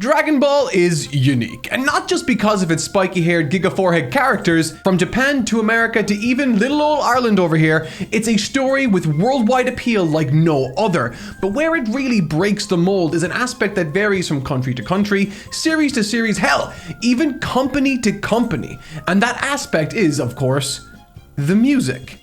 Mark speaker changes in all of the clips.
Speaker 1: Dragon Ball is unique, and not just because of its spiky-haired giga-forehead characters. From Japan to America to even little old Ireland over here, it's a story with worldwide appeal like no other. But where it really breaks the mold is an aspect that varies from country to country, series to series, hell, even company to company. And that aspect is, of course, the music.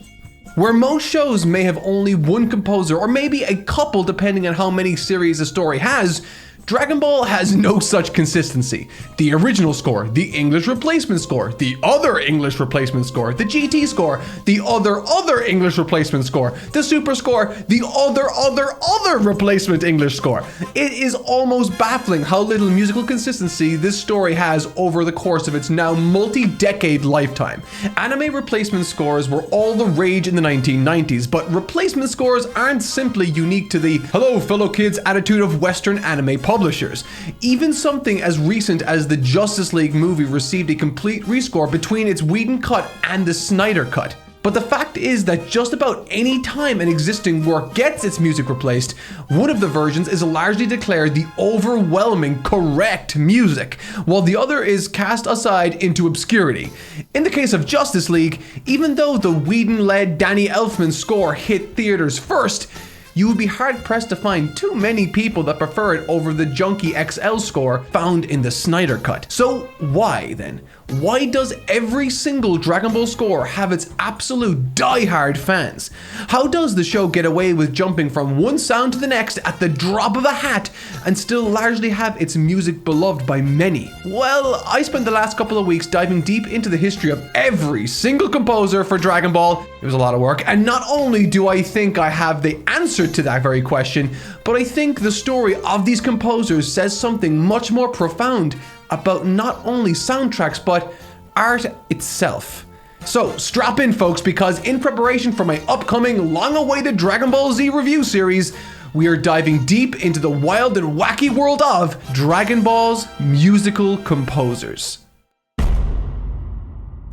Speaker 1: Where most shows may have only one composer, or maybe a couple depending on how many series a story has, Dragon Ball has no such consistency. The original score, the English replacement score, the other English replacement score, the GT score, the other English replacement score, the Super score, the other replacement English score. It is almost baffling how little musical consistency this story has over the course of its now multi-decade lifetime. Anime replacement scores were all the rage in the 1990s, but replacement scores aren't simply unique to the "hello fellow kids" attitude of Western anime publishers. Even something as recent as the Justice League movie received a complete rescore between its Whedon cut and the Snyder cut. But the fact is that just about any time an existing work gets its music replaced, one of the versions is largely declared the overwhelming correct music, while the other is cast aside into obscurity. In the case of Justice League, even though the Whedon-led Danny Elfman score hit theaters first, you would be hard-pressed to find too many people that prefer it over the junky XL score found in the Snyder cut. So why then? Why does every single Dragon Ball score have its absolute die-hard fans? How does the show get away with jumping from one sound to the next at the drop of a hat and still largely have its music beloved by many? Well, I spent the last couple of weeks diving deep into the history of every single composer for Dragon Ball. It was a lot of work, and not only do I think I have the answer to that very question, but I think the story of these composers says something much more profound about not only soundtracks, but art itself. So strap in, folks, because in preparation for my upcoming long-awaited Dragon Ball Z review series, we are diving deep into the wild and wacky world of Dragon Ball's musical composers.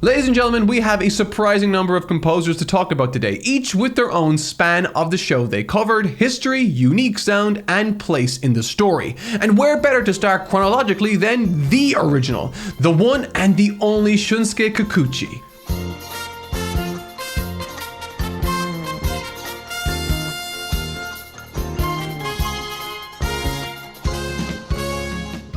Speaker 1: Ladies and gentlemen, we have a surprising number of composers to talk about today, each with their own span of the show they covered, history, unique sound, and place in the story. And where better to start chronologically than the original, the one and the only Shunsuke Kikuchi.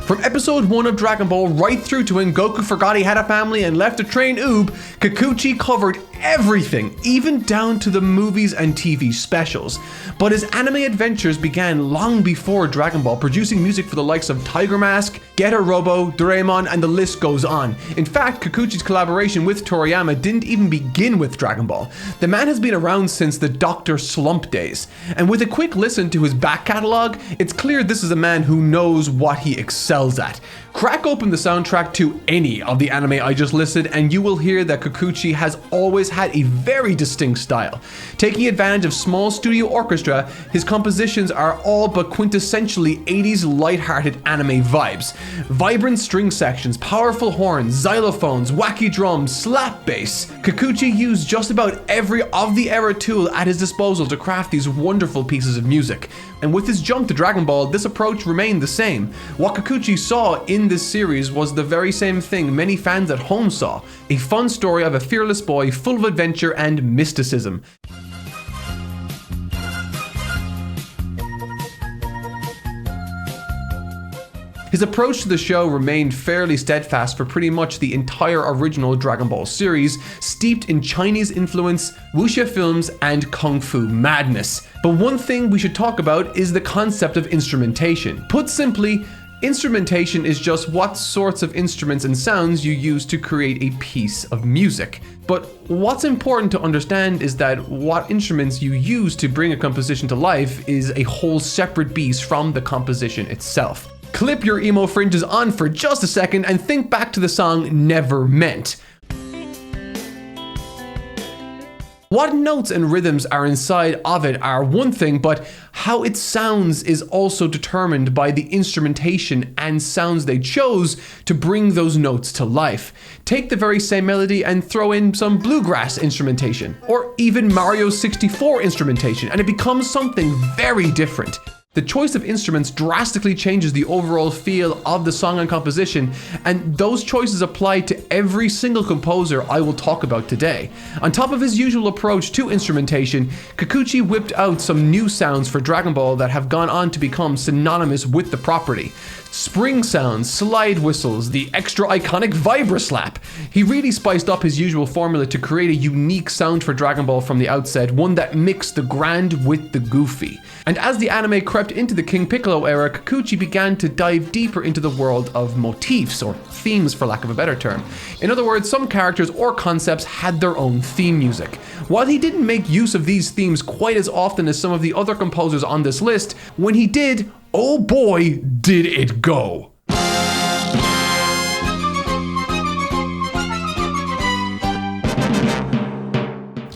Speaker 1: From episode 1 of Dragon Ball right through to when Goku forgot he had a family and left to train Oob, Kikuchi covered everything, even down to the movies and TV specials. But his anime adventures began long before Dragon Ball, producing music for the likes of Tiger Mask, Getter Robo, Doraemon, and the list goes on. In fact, Kikuchi's collaboration with Toriyama didn't even begin with Dragon Ball. The man has been around since the Dr. Slump days, and with a quick listen to his back catalog, it's clear this is a man who knows what he excels at. Crack open the soundtrack to any of the anime I just listed and you will hear that Kikuchi has always had a very distinct style. Taking advantage of small studio orchestra, his compositions are all but quintessentially 80s lighthearted anime vibes. Vibrant string sections, powerful horns, xylophones, wacky drums, slap bass. Kikuchi used just about every of the era tool at his disposal to craft these wonderful pieces of music. And with his jump to Dragon Ball, this approach remained the same. What Kikuchi saw in this series was the very same thing many fans at home saw, a fun story of a fearless boy full of adventure and mysticism. His approach to the show remained fairly steadfast for pretty much the entire original Dragon Ball series, steeped in Chinese influence, wuxia films, and kung fu madness. But one thing we should talk about is the concept of instrumentation. Put simply, instrumentation is just what sorts of instruments and sounds you use to create a piece of music. But what's important to understand is that what instruments you use to bring a composition to life is a whole separate beast from the composition itself. Clip your emo fringes on for just a second and think back to the song Never Meant. What notes and rhythms are inside of it are one thing, but how it sounds is also determined by the instrumentation and sounds they chose to bring those notes to life. Take the very same melody and throw in some bluegrass instrumentation, or even Mario 64 instrumentation, and it becomes something very different. The choice of instruments drastically changes the overall feel of the song and composition, and those choices apply to every single composer I will talk about today. On top of his usual approach to instrumentation, Kikuchi whipped out some new sounds for Dragon Ball that have gone on to become synonymous with the property. Spring sounds, slide whistles, the extra iconic Vibra Slap. He really spiced up his usual formula to create a unique sound for Dragon Ball from the outset, one that mixed the grand with the goofy. And as the anime crept into the King Piccolo era, Kikuchi began to dive deeper into the world of motifs, or themes for lack of a better term. In other words, some characters or concepts had their own theme music. While he didn't make use of these themes quite as often as some of the other composers on this list, when he did, oh boy, did it go!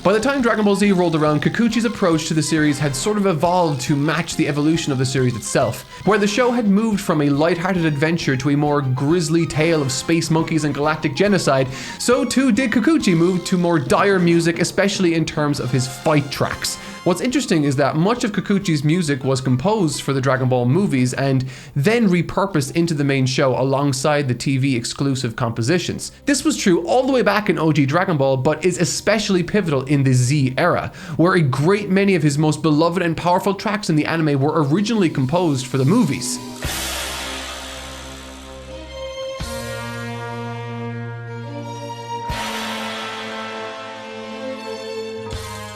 Speaker 1: By the time Dragon Ball Z rolled around, Kikuchi's approach to the series had sort of evolved to match the evolution of the series itself, where the show had moved from a lighthearted adventure to a more grisly tale of space monkeys and galactic genocide. So too did Kikuchi move to more dire music, especially in terms of his fight tracks. What's interesting is that much of Kikuchi's music was composed for the Dragon Ball movies and then repurposed into the main show alongside the TV exclusive compositions. This was true all the way back in OG Dragon Ball, but is especially pivotal in the Z era, where a great many of his most beloved and powerful tracks in the anime were originally composed for the movies.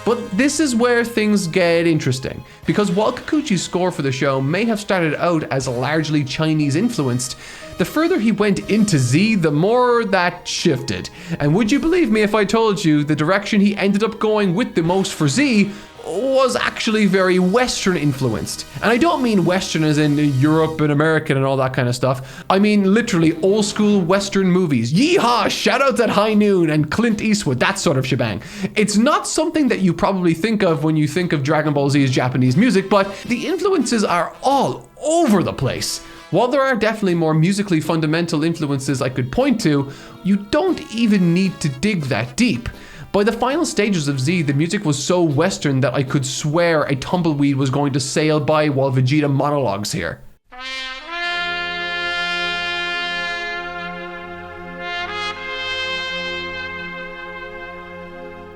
Speaker 1: But this is where things get interesting, because while Kikuchi's score for the show may have started out as largely Chinese influenced, the further he went into Z, the more that shifted. And would you believe me if I told you the direction he ended up going with the most for Z was actually very Western influenced? And I don't mean Western as in Europe and American and all that kind of stuff. I mean literally old school Western movies. Yeehaw! Shoutouts at High Noon and Clint Eastwood, that sort of shebang. It's not something that you probably think of when you think of Dragon Ball Z's Japanese music, but the influences are all over the place. While there are definitely more musically fundamental influences I could point to, you don't even need to dig that deep. By the final stages of Z, the music was so Western that I could swear a tumbleweed was going to sail by while Vegeta monologues here.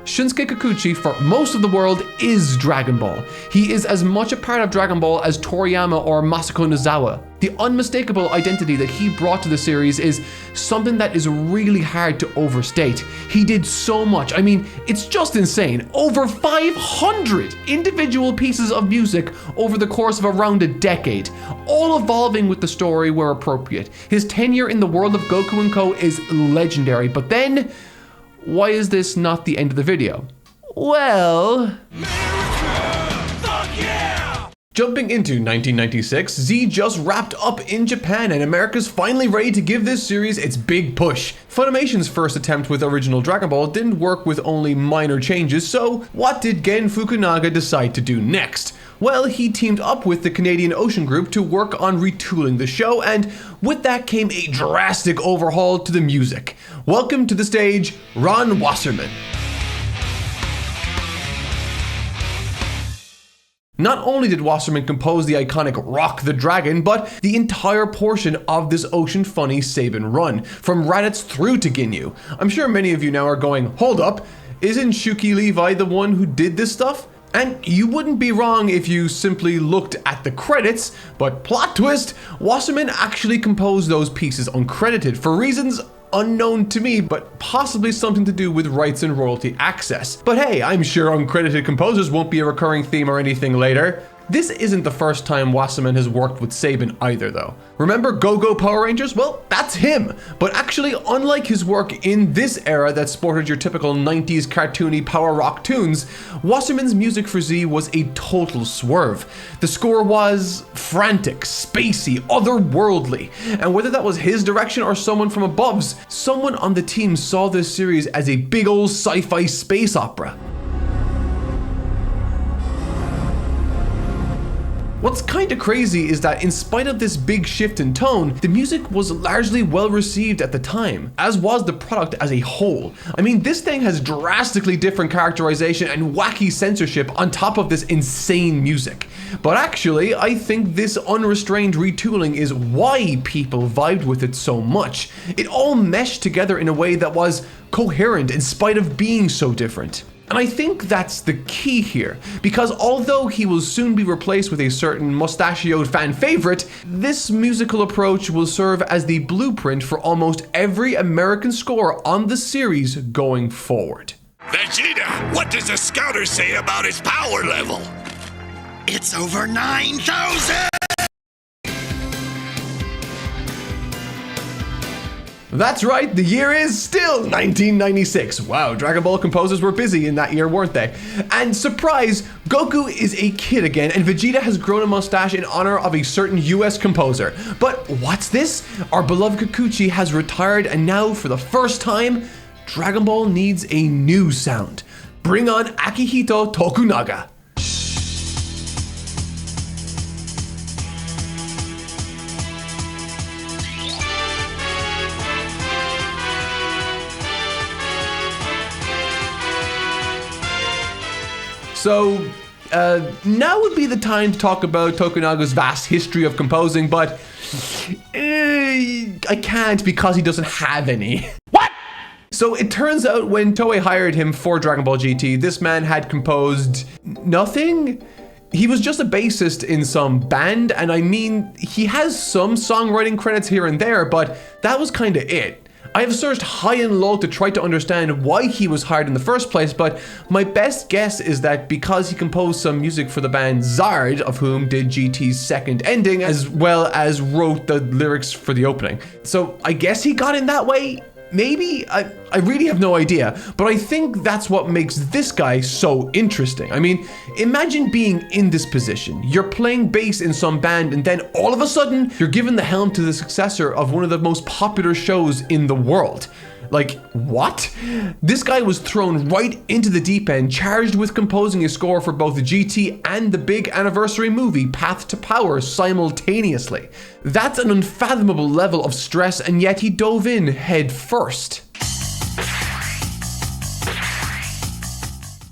Speaker 1: Shinsuke Kikuchi, for most of the world, is Dragon Ball. He is as much a part of Dragon Ball as Toriyama or Masako Nozawa. The unmistakable identity that he brought to the series is something that is really hard to overstate. He did so much. I mean, it's just insane. Over 500 individual pieces of music over the course of around a decade, all evolving with the story where appropriate. His tenure in the world of Goku & Co. is legendary, but then, why is this not the end of the video? Well, jumping into 1996, Z just wrapped up in Japan and America's finally ready to give this series its big push. Funimation's first attempt with original Dragon Ball didn't work with only minor changes, so what did Gen Fukunaga decide to do next? Well, he teamed up with the Canadian Ocean Group to work on retooling the show, and with that came a drastic overhaul to the music. Welcome to the stage, Ron Wasserman. Not only did Wasserman compose the iconic Rock the Dragon, but the entire portion of this Ocean Funny Sabin run, from Raditz through to Ginyu. I'm sure many of you now are going, hold up, isn't Shuki Levi the one who did this stuff? And you wouldn't be wrong if you simply looked at the credits, but plot twist, Wasserman actually composed those pieces uncredited for reasons unknown to me, but possibly something to do with rights and royalty access. But hey, I'm sure uncredited composers won't be a recurring theme or anything later. This isn't the first time Wasserman has worked with Sabin either though. Remember Go-Go Power Rangers? Well, that's him. But actually, unlike his work in this era that sported your typical 90s cartoony power rock tunes, Wasserman's music for Z was a total swerve. The score was frantic, spacey, otherworldly. And whether that was his direction or someone from above's, someone on the team saw this series as a big old sci-fi space opera. What's kinda crazy is that in spite of this big shift in tone, the music was largely well received at the time, as was the product as a whole. I mean, this thing has drastically different characterization and wacky censorship on top of this insane music. But actually, I think this unrestrained retooling is why people vibed with it so much. It all meshed together in a way that was coherent in spite of being so different. And I think that's the key here, because although he will soon be replaced with a certain mustachioed fan favorite, this musical approach will serve as the blueprint for almost every American score on the series going forward.
Speaker 2: Vegeta, what does the scouter say about his power level? It's over 9,000!
Speaker 1: That's right, the year is still 1996. Wow, Dragon Ball composers were busy in that year, weren't they? And surprise, Goku is a kid again, and Vegeta has grown a mustache in honor of a certain US composer. But what's this? Our beloved Kikuchi has retired, and now, for the first time, Dragon Ball needs a new sound. Bring on Akihito Tokunaga. So, now would be the time to talk about Tokunaga's vast history of composing, but I can't because he doesn't have any. What? So it turns out when Toei hired him for Dragon Ball GT, this man had composed nothing. He was just a bassist in some band, and I mean, he has some songwriting credits here and there, but that was kind of it. I have searched high and low to try to understand why he was hired in the first place, but my best guess is that because he composed some music for the band Zard, of whom did GT's second ending, as well as wrote the lyrics for the opening. So I guess he got in that way? Maybe? I really have no idea, but I think that's what makes this guy so interesting. I mean, imagine being in this position. You're playing bass in some band, and then all of a sudden, you're given the helm to the successor of one of the most popular shows in the world. Like, what? This guy was thrown right into the deep end, charged with composing a score for both the GT and the big anniversary movie, Path to Power, simultaneously. That's an unfathomable level of stress, and yet he dove in head first.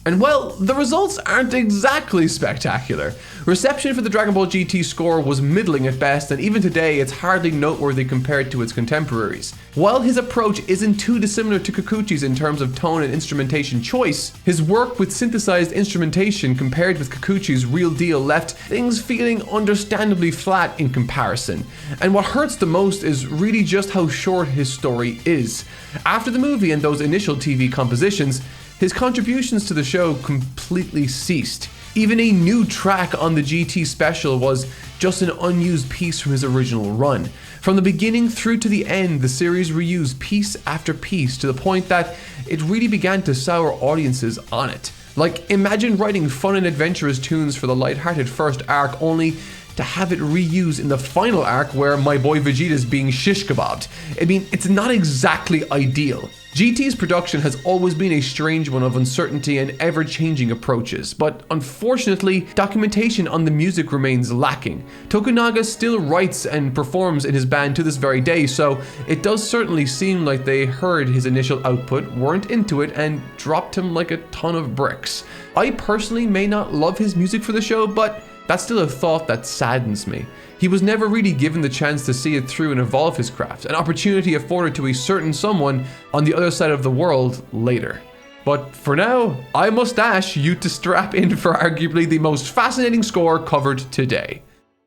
Speaker 1: And well, the results aren't exactly spectacular. Reception for the Dragon Ball GT score was middling at best, and even today it's hardly noteworthy compared to its contemporaries. While his approach isn't too dissimilar to Kikuchi's in terms of tone and instrumentation choice, his work with synthesized instrumentation compared with Kikuchi's real deal left things feeling understandably flat in comparison. And what hurts the most is really just how short his story is. After the movie and those initial TV compositions, his contributions to the show completely ceased. Even a new track on the GT special was just an unused piece from his original run. From the beginning through to the end, the series reused piece after piece to the point that it really began to sour audiences on it. Like, imagine writing fun and adventurous tunes for the lighthearted first arc only to have it reused in the final arc where my boy Vegeta's being shish kebabbed. I mean, it's not exactly ideal. GT's production has always been a strange one of uncertainty and ever-changing approaches, but unfortunately, documentation on the music remains lacking. Tokunaga still writes and performs in his band to this very day, so it does certainly seem like they heard his initial output, weren't into it, and dropped him like a ton of bricks. I personally may not love his music for the show, but that's still a thought that saddens me. He was never really given the chance to see it through and evolve his craft, an opportunity afforded to a certain someone on the other side of the world later. But for now, I must ask you to strap in for arguably the most fascinating score covered today.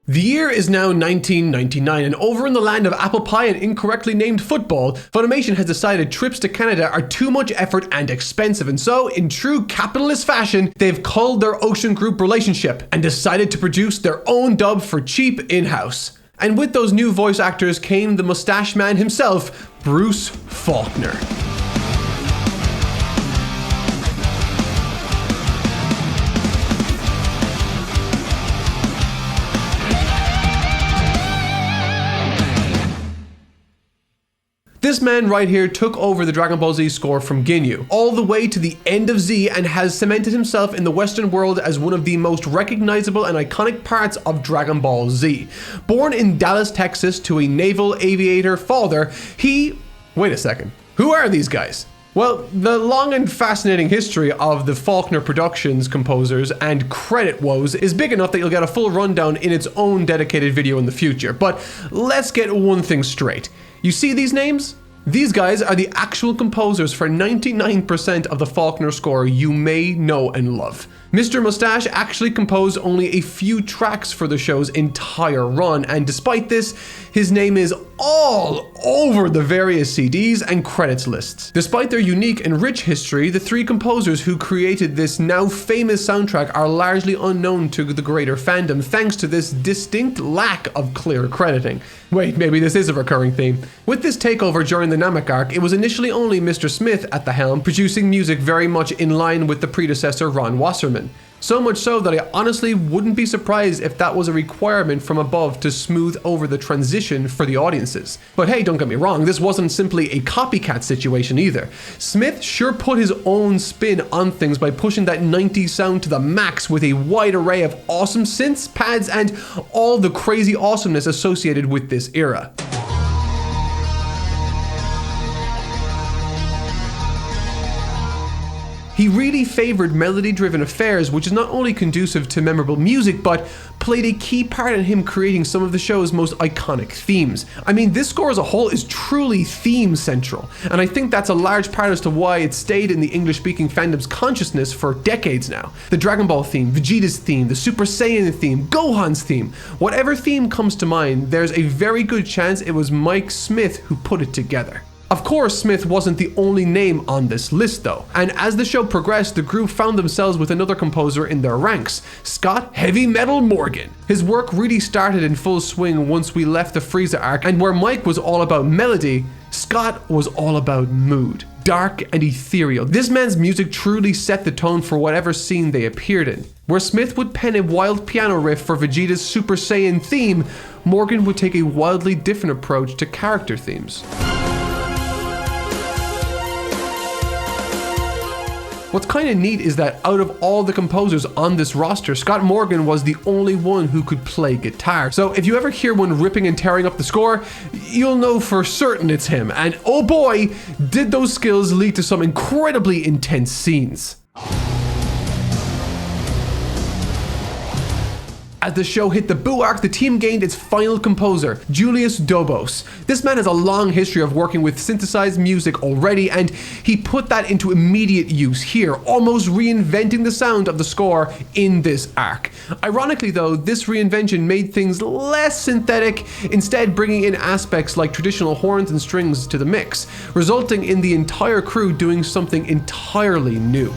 Speaker 1: The year is now 1999, and over in the land of apple pie and incorrectly named football, Funimation has decided trips to Canada are too much effort and expensive, and so, in true capitalist fashion, they've culled their Ocean Group relationship and decided to produce their own dub for cheap in-house. And with those new voice actors came the mustache man himself, Bruce Faulconer. This man right here took over the Dragon Ball Z score from Ginyu, all the way to the end of Z, and has cemented himself in the Western world as one of the most recognizable and iconic parts of Dragon Ball Z. Born in Dallas, Texas to a naval aviator father, he... Wait a second. Who are these guys? Well, the long and fascinating history of the Faulconer Productions composers and credit woes is big enough that you'll get a full rundown in its own dedicated video in the future. But let's get one thing straight. You see these names? These guys are the actual composers for 99% of the Faulconer score you may know and love. Mr. Mustache actually composed only a few tracks for the show's entire run, and despite this, his name is all over the various CDs and credits lists. Despite their unique and rich history, the three composers who created this now famous soundtrack are largely unknown to the greater fandom thanks to this distinct lack of clear crediting. Wait, maybe this is a recurring theme. With this takeover during the Namek arc, it was initially only Mr. Smith at the helm, producing music very much in line with the predecessor Ron Wasserman. So much so that I honestly wouldn't be surprised if that was a requirement from above to smooth over the transition for the audiences. But hey, don't get me wrong, this wasn't simply a copycat situation either. Smith sure put his own spin on things by pushing that 90s sound to the max with a wide array of awesome synths, pads, and all the crazy awesomeness associated with this era. He really favored melody-driven affairs, which is not only conducive to memorable music, but played a key part in him creating some of the show's most iconic themes. I mean, this score as a whole is truly theme central, and I think that's a large part as to why it stayed in the English-speaking fandom's consciousness for decades now. The Dragon Ball theme, Vegeta's theme, the Super Saiyan theme, Gohan's theme, whatever theme comes to mind, there's a very good chance it was Mike Smith who put it together. Of course, Smith wasn't the only name on this list though, and as the show progressed, the group found themselves with another composer in their ranks, Scott Heavy Metal Morgan. His work really started in full swing once we left the Frieza arc, and where Mike was all about melody, Scott was all about mood. Dark and ethereal. This man's music truly set the tone for whatever scene they appeared in. Where Smith would pen a wild piano riff for Vegeta's Super Saiyan theme, Morgan would take a wildly different approach to character themes. What's kind of neat is that out of all the composers on this roster, Scott Morgan was the only one who could play guitar. So if you ever hear one ripping and tearing up the score, you'll know for certain it's him. And oh boy, did those skills lead to some incredibly intense scenes. As the show hit the Boo arc, the team gained its final composer, Julius Dobos. This man has a long history of working with synthesized music already, and he put that into immediate use here, almost reinventing the sound of the score in this arc. Ironically though, this reinvention made things less synthetic, instead bringing in aspects like traditional horns and strings to the mix, resulting in the entire crew doing something entirely new.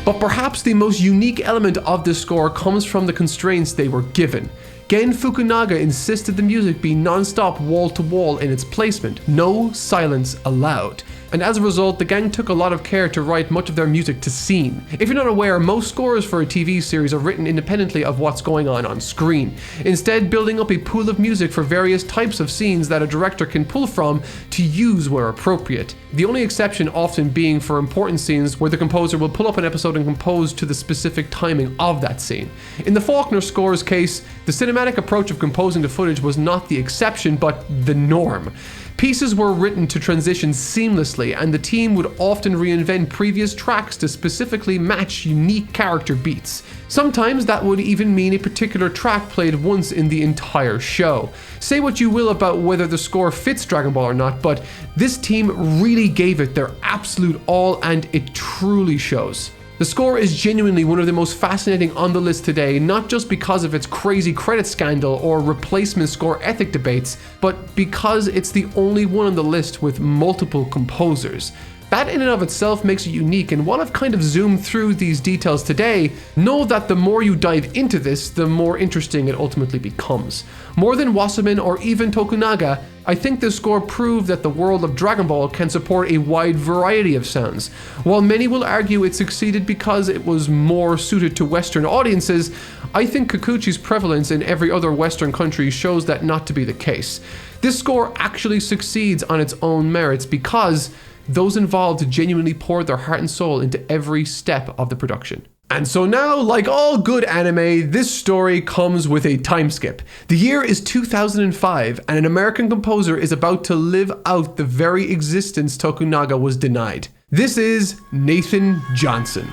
Speaker 1: But perhaps the most unique element of this score comes from the constraints they were given. Gen Fukunaga insisted the music be non-stop wall-to-wall in its placement, no silence allowed. And as a result, the gang took a lot of care to write much of their music to scene. If you're not aware, most scores for a TV series are written independently of what's going on screen, instead building up a pool of music for various types of scenes that a director can pull from to use where appropriate. The only exception often being for important scenes where the composer will pull up an episode and compose to the specific timing of that scene. In the Faulconer Score's case, the cinematic approach of composing the footage was not the exception, but the norm. Pieces were written to transition seamlessly, and the team would often reinvent previous tracks to specifically match unique character beats. Sometimes that would even mean a particular track played once in the entire show. Say what you will about whether the score fits Dragon Ball or not, but this team really gave it their absolute all, and it truly shows. The score is genuinely one of the most fascinating on the list today, not just because of its crazy credit scandal or replacement score ethic debates, but because it's the only one on the list with multiple composers. That in and of itself makes it unique, and while I've kind of zoomed through these details today, know that the more you dive into this, the more interesting it ultimately becomes. More than Wasserman or even Tokunaga, I think this score proved that the world of Dragon Ball can support a wide variety of sounds. While many will argue it succeeded because it was more suited to Western audiences, I think Kikuchi's prevalence in every other Western country shows that not to be the case. This score actually succeeds on its own merits because those involved genuinely poured their heart and soul into every step of the production. And so now, like all good anime, this story comes with a time skip. The year is 2005, and an American composer is about to live out the very existence Tokunaga was denied. This is Nathan Johnson.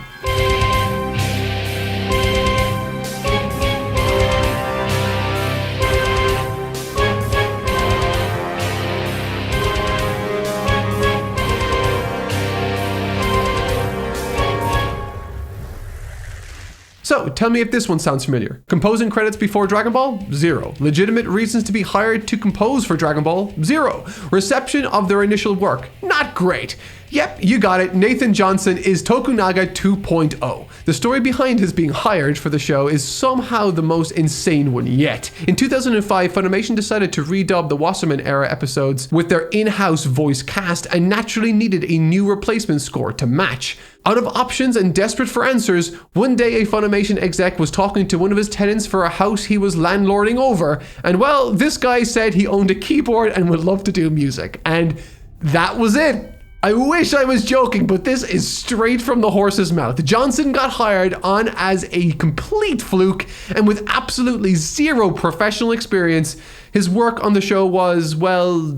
Speaker 1: So, tell me if this one sounds familiar. Composing credits before Dragon Ball? 0. Legitimate reasons to be hired to compose for Dragon Ball? 0. Reception of their initial work? Not great. Yep, you got it. Nathan Johnson is Tokunaga 2.0. The story behind his being hired for the show is somehow the most insane one yet. In 2005, Funimation decided to redub the Wasserman era episodes with their in-house voice cast and naturally needed a new replacement score to match. Out of options and desperate for answers, one day a Funimation exec was talking to one of his tenants for a house he was landlording over, and well, this guy said he owned a keyboard and would love to do music, and that was it. I wish I was joking, but this is straight from the horse's mouth. Johnson got hired on as a complete fluke, and with absolutely zero professional experience, his work on the show was, well,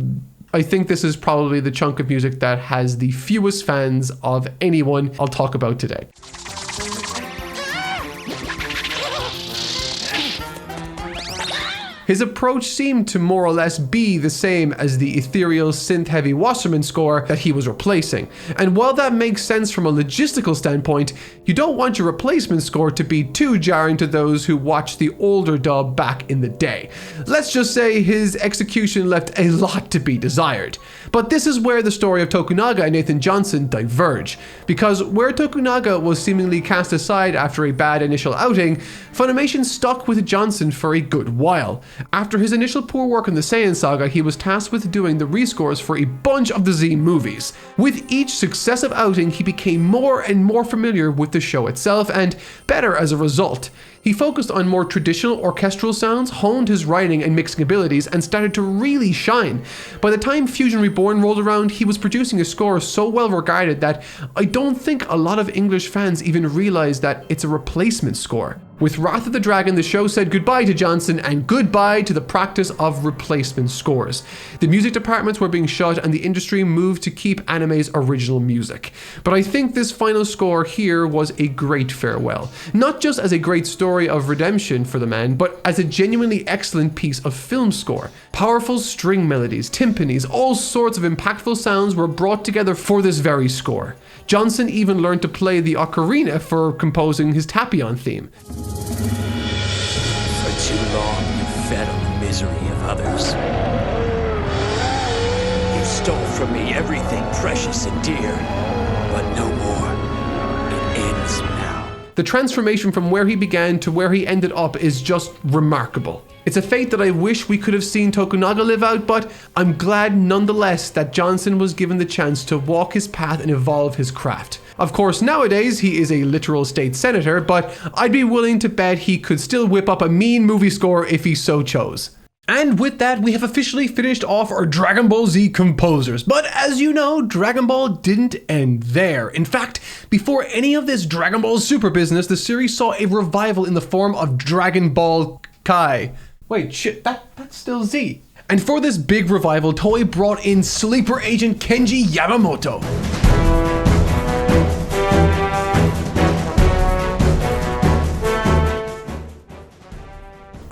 Speaker 1: I think this is probably the chunk of music that has the fewest fans of anyone I'll talk about today. His approach seemed to more or less be the same as the ethereal synth-heavy Wasserman Score that he was replacing. And while that makes sense from a logistical standpoint, you don't want your replacement score to be too jarring to those who watched the older dub back in the day. Let's just say his execution left a lot to be desired. But this is where the story of Tokunaga and Nathan Johnson diverge, because where Tokunaga was seemingly cast aside after a bad initial outing, Funimation stuck with Johnson for a good while. After his initial poor work in the Saiyan saga, he was tasked with doing the rescores for a bunch of the Z movies. With each successive outing, he became more and more familiar with the show itself, and better as a result. He focused on more traditional orchestral sounds, honed his writing and mixing abilities, and started to really shine. By the time Fusion Reborn rolled around, he was producing a score so well regarded that I don't think a lot of English fans even realized that it's a replacement score. With Wrath of the Dragon, the show said goodbye to Johnson and goodbye to the practice of replacement scores. The music departments were being shut and the industry moved to keep anime's original music. But I think this final score here was a great farewell. Not just as a great story of redemption for the man, but as a genuinely excellent piece of film score. Powerful string melodies, timpanis, all sorts of impactful sounds were brought together for this very score. Johnson even learned to play the ocarina for composing his Tapion theme.
Speaker 3: For too long, you fed on the misery of others. You stole from me everything precious and dear, but no more. It ends now.
Speaker 1: The transformation from where he began to where he ended up is just remarkable. It's a fate that I wish we could have seen Tokunaga live out, but I'm glad nonetheless that Johnson was given the chance to walk his path and evolve his craft. Of course, nowadays he is a literal state senator, but I'd be willing to bet he could still whip up a mean movie score if he so chose. And with that, we have officially finished off our Dragon Ball Z composers. But as you know, Dragon Ball didn't end there. In fact, before any of this Dragon Ball Super business, the series saw a revival in the form of Dragon Ball Kai. Wait, shit, that's still Z. And for this big revival, Toei brought in sleeper agent Kenji Yamamoto.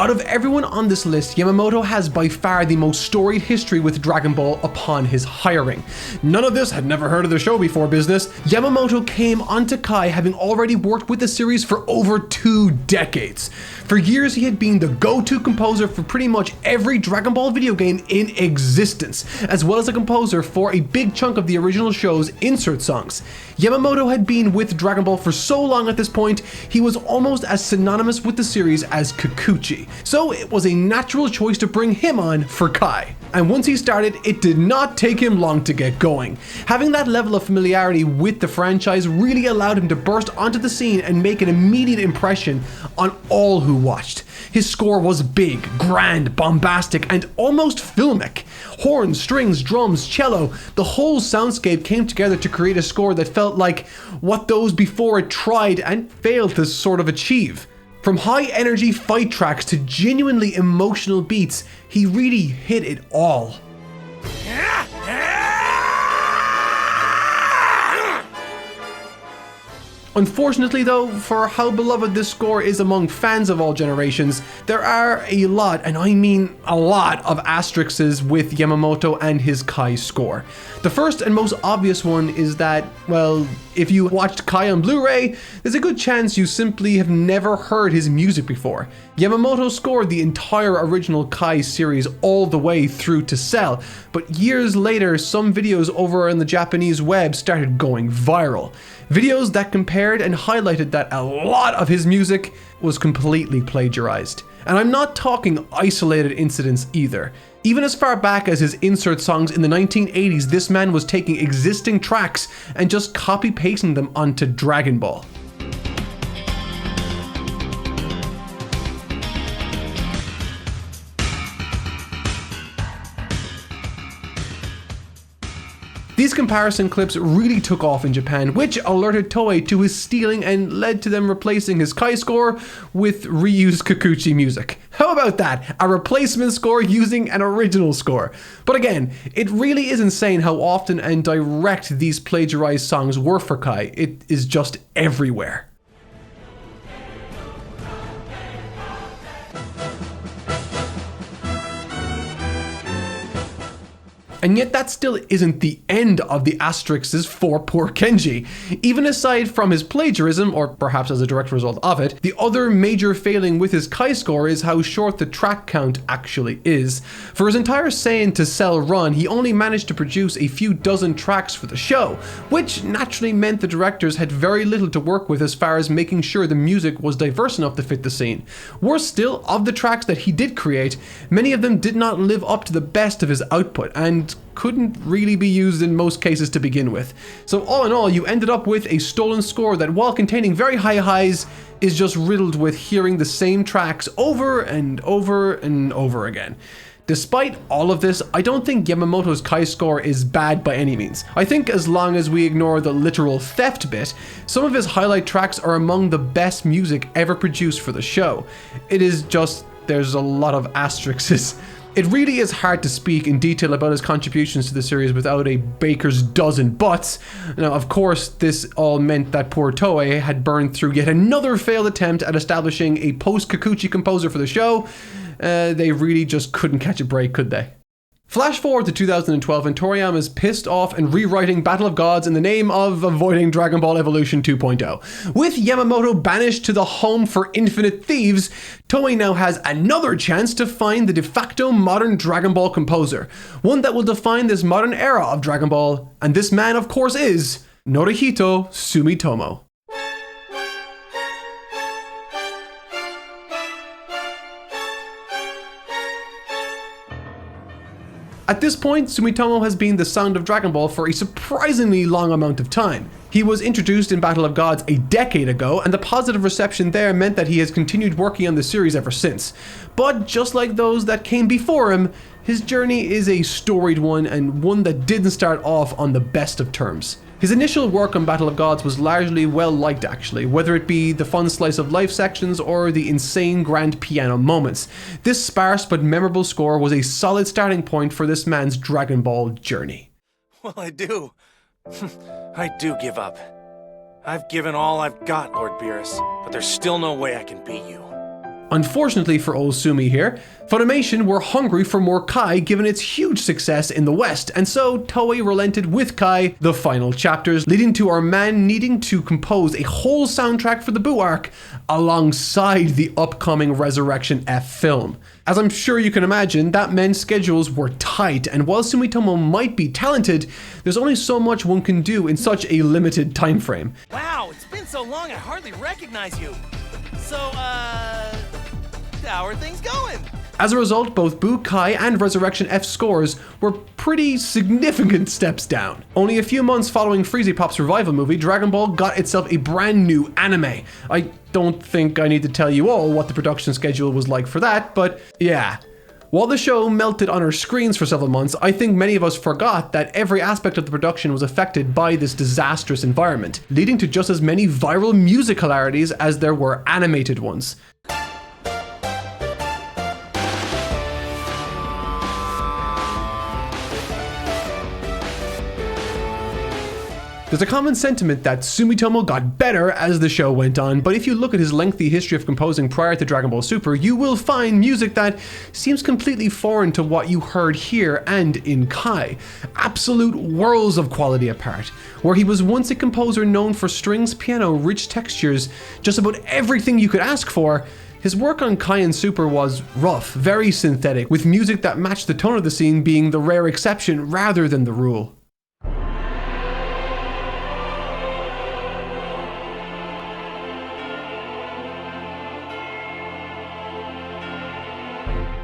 Speaker 1: Out of everyone on this list, Yamamoto has by far the most storied history with Dragon Ball upon his hiring. None of this had never heard of the show before business. Yamamoto came onto Kai having already worked with the series for over 2 decades. For years, he had been the go-to composer for pretty much every Dragon Ball video game in existence, as well as a composer for a big chunk of the original show's insert songs. Yamamoto had been with Dragon Ball for so long at this point, he was almost as synonymous with the series as Kikuchi, so it was a natural choice to bring him on for Kai. And once he started, it did not take him long to get going. Having that level of familiarity with the franchise really allowed him to burst onto the scene and make an immediate impression on all who watched. His score was big, grand, bombastic, and almost filmic. Horns, strings, drums, cello, the whole soundscape came together to create a score that felt like what those before it tried and failed to sort of achieve. From high-energy fight tracks to genuinely emotional beats, he really hit it all. Unfortunately though, for how beloved this score is among fans of all generations, there are a lot, and I mean a lot, of asterisks with Yamamoto and his Kai score. The first and most obvious one is that, well, if you watched Kai on Blu-ray, there's a good chance you simply have never heard his music before. Yamamoto scored the entire original Kai series all the way through to Cell, but years later, some videos over on the Japanese web started going viral. Videos that compared and highlighted that a lot of his music was completely plagiarized. And I'm not talking isolated incidents either. Even as far back as his insert songs in the 1980s, this man was taking existing tracks and just copy-pasting them onto Dragon Ball. These comparison clips really took off in Japan, which alerted Toei to his stealing and led to them replacing his Kai score with reused Kikuchi music. How about that? A replacement score using an original score. But again, it really is insane how often and direct these plagiarized songs were for Kai. It is just everywhere. And yet that still isn't the end of the asterisks for poor Kenji. Even aside from his plagiarism, or perhaps as a direct result of it, the other major failing with his Kai score is how short the track count actually is. For his entire Saiyan to Cell run, he only managed to produce a few dozen tracks for the show, which naturally meant the directors had very little to work with as far as making sure the music was diverse enough to fit the scene. Worse still, of the tracks that he did create, many of them did not live up to the best of his output, and couldn't really be used in most cases to begin with. So all in all, you ended up with a stolen score that, while containing very high highs, is just riddled with hearing the same tracks over and over and over again. Despite all of this, I don't think Yamamoto's Kai score is bad by any means. I think as long as we ignore the literal theft bit, some of his highlight tracks are among the best music ever produced for the show. It is just, there's a lot of asterisks. It really is hard to speak in detail about his contributions to the series without a baker's dozen buts. Now, of course, this all meant that poor Toei had burned through yet another failed attempt at establishing a post-Kikuchi composer for the show. They really just couldn't catch a break, could they? Flash forward to 2012 and Toriyama is pissed off and rewriting Battle of Gods in the name of avoiding Dragon Ball Evolution 2.0. With Yamamoto banished to the home for infinite thieves, Toei now has another chance to find the de facto modern Dragon Ball composer, one that will define this modern era of Dragon Ball, and this man of course is Norihito Sumitomo. At this point, Sumitomo has been the sound of Dragon Ball for a surprisingly long amount of time. He was introduced in Battle of Gods a decade ago, and the positive reception there meant that he has continued working on the series ever since. But just like those that came before him, his journey is a storied one, and one that didn't start off on the best of terms. His initial work on Battle of Gods was largely well liked actually, whether it be the fun slice of life sections or the insane grand piano moments. This sparse but memorable score was a solid starting point for this man's Dragon Ball journey.
Speaker 4: Well, I do. I do give up. I've given all I've got, Lord Beerus, but there's still no way I can beat you.
Speaker 1: Unfortunately for old Sumi here, Funimation were hungry for more Kai given its huge success in the West, and so Toei relented with Kai, the final chapters, leading to our man needing to compose a whole soundtrack for the Buu arc alongside the upcoming Resurrection F film. As I'm sure you can imagine, that meant schedules were tight, and while Sumitomo might be talented, there's only so much one can do in such a limited time frame.
Speaker 4: Wow, it's been so long I hardly recognize you. So, how are things going?
Speaker 1: As a result, both Buu Kai and Resurrection F scores were pretty significant steps down. Only a few months following Freezy Pop's revival movie, Dragon Ball got itself a brand new anime. I don't think I need to tell you all what the production schedule was like for that, but yeah. While the show melted on our screens for several months, I think many of us forgot that every aspect of the production was affected by this disastrous environment, leading to just as many viral music hilarities as there were animated ones. There's a common sentiment that Sumitomo got better as the show went on, but if you look at his lengthy history of composing prior to Dragon Ball Super, you will find music that seems completely foreign to what you heard here and in Kai. Absolute worlds of quality apart. Where he was once a composer known for strings, piano, rich textures, just about everything you could ask for, his work on Kai and Super was rough, very synthetic, with music that matched the tone of the scene being the rare exception rather than the rule.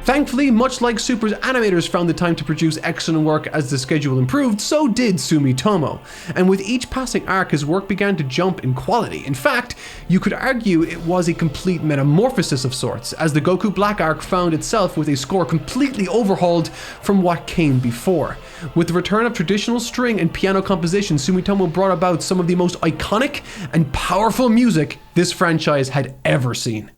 Speaker 1: Thankfully, much like Super's animators found the time to produce excellent work as the schedule improved, so did Sumitomo. And with each passing arc, his work began to jump in quality. In fact, you could argue it was a complete metamorphosis of sorts, as the Goku Black arc found itself with a score completely overhauled from what came before. With the return of traditional string and piano composition, Sumitomo brought about some of the most iconic and powerful music this franchise had ever seen.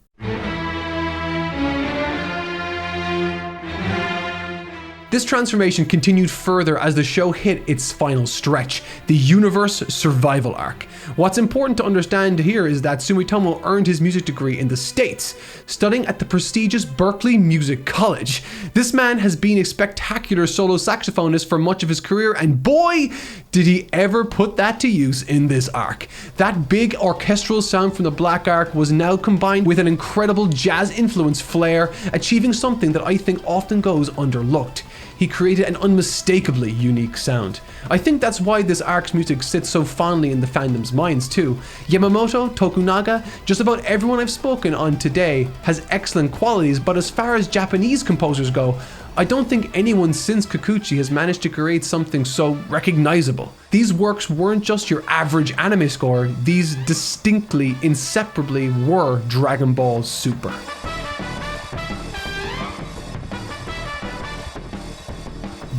Speaker 1: This transformation continued further as the show hit its final stretch, the Universe Survival arc. What's important to understand here is that Sumitomo earned his music degree in the States, studying at the prestigious Berklee Music College. This man has been a spectacular solo saxophonist for much of his career, and boy, did he ever put that to use in this arc. That big orchestral sound from the Black arc was now combined with an incredible jazz-influenced flair, achieving something that I think often goes underlooked. He created an unmistakably unique sound. I think that's why this arc's music sits so fondly in the fandom's minds too. Yamamoto, Tokunaga, just about everyone I've spoken on today has excellent qualities, but as far as Japanese composers go, I don't think anyone since Kikuchi has managed to create something so recognizable. These works weren't just your average anime score, these distinctly, inseparably were Dragon Ball Super.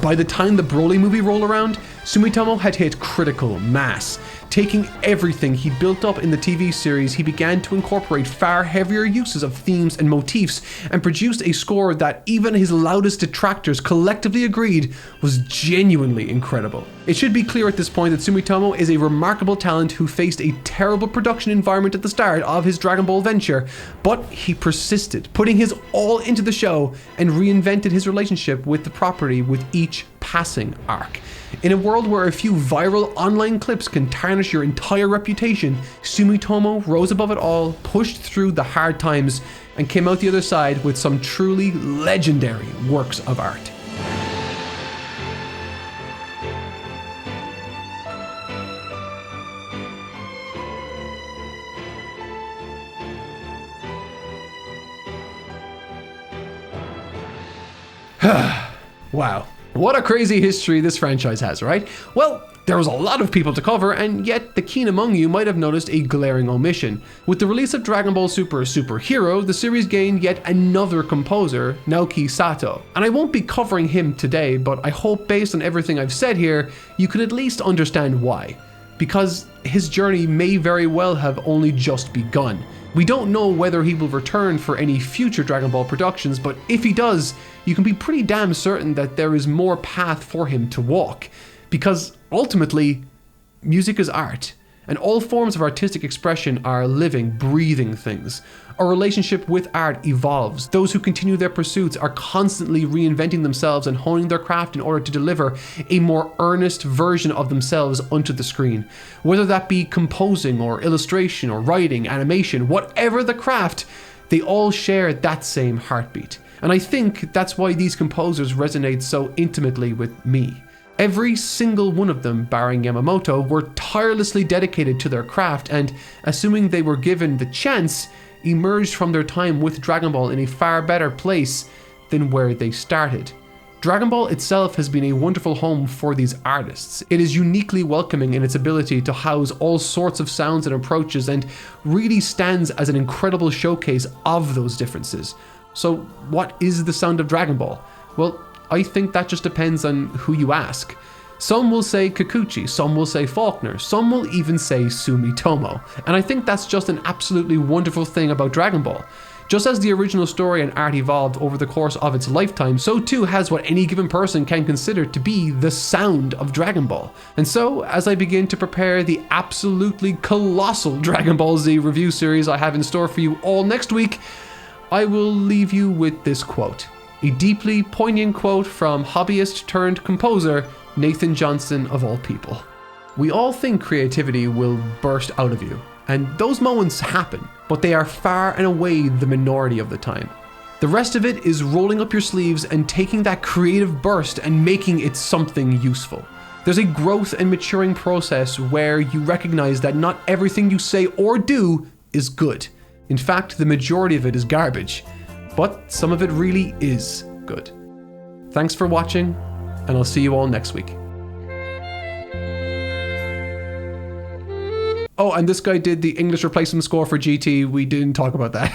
Speaker 1: By the time the Broly movie rolled around, Sumitomo had hit critical mass. Taking everything he built up in the TV series, he began to incorporate far heavier uses of themes and motifs and produced a score that even his loudest detractors collectively agreed was genuinely incredible. It should be clear at this point that Sumitomo is a remarkable talent who faced a terrible production environment at the start of his Dragon Ball venture, but he persisted, putting his all into the show and reinvented his relationship with the property with each passing arc. In a world where a few viral online clips can tarnish your entire reputation, Sumitomo rose above it all, pushed through the hard times, and came out the other side with some truly legendary works of art. Wow. What a crazy history this franchise has, right? Well, there was a lot of people to cover, and yet the keen among you might have noticed a glaring omission. With the release of Dragon Ball Super Super Hero, the series gained yet another composer, Naoki Sato. And I won't be covering him today, but I hope based on everything I've said here, you could at least understand why. Because his journey may very well have only just begun. We don't know whether he will return for any future Dragon Ball productions, but if he does, you can be pretty damn certain that there is more path for him to walk. Because ultimately, music is art, And all forms of artistic expression are living, breathing things. Our relationship with art evolves. Those who continue their pursuits are constantly reinventing themselves and honing their craft in order to deliver a more earnest version of themselves onto the screen. Whether that be composing or illustration or writing, animation, whatever the craft, they all share that same heartbeat. And I think that's why these composers resonate so intimately with me. Every single one of them, barring Yamamoto, were tirelessly dedicated to their craft and, assuming they were given the chance, emerged from their time with Dragon Ball in a far better place than where they started. Dragon Ball itself has been a wonderful home for these artists. It is uniquely welcoming in its ability to house all sorts of sounds and approaches and really stands as an incredible showcase of those differences. So what is the sound of Dragon Ball? Well, I think that just depends on who you ask. Some will say Kikuchi, some will say Faulconer, some will even say Sumitomo. And I think that's just an absolutely wonderful thing about Dragon Ball. Just as the original story and art evolved over the course of its lifetime, so too has what any given person can consider to be the sound of Dragon Ball. And so, as I begin to prepare the absolutely colossal Dragon Ball Z review series I have in store for you all next week, I will leave you with this quote. A deeply poignant quote from hobbyist turned composer Nathan Johnson of all people. We all think creativity will burst out of you, and those moments happen, but they are far and away the minority of the time. The rest of it is rolling up your sleeves and taking that creative burst and making it something useful. There's a growth and maturing process where you recognize that not everything you say or do is good. In fact, the majority of it is garbage. But some of it really is good. Thanks for watching, and I'll see you all next week. Oh, and this guy did the English replacement score for GT. We didn't talk about that.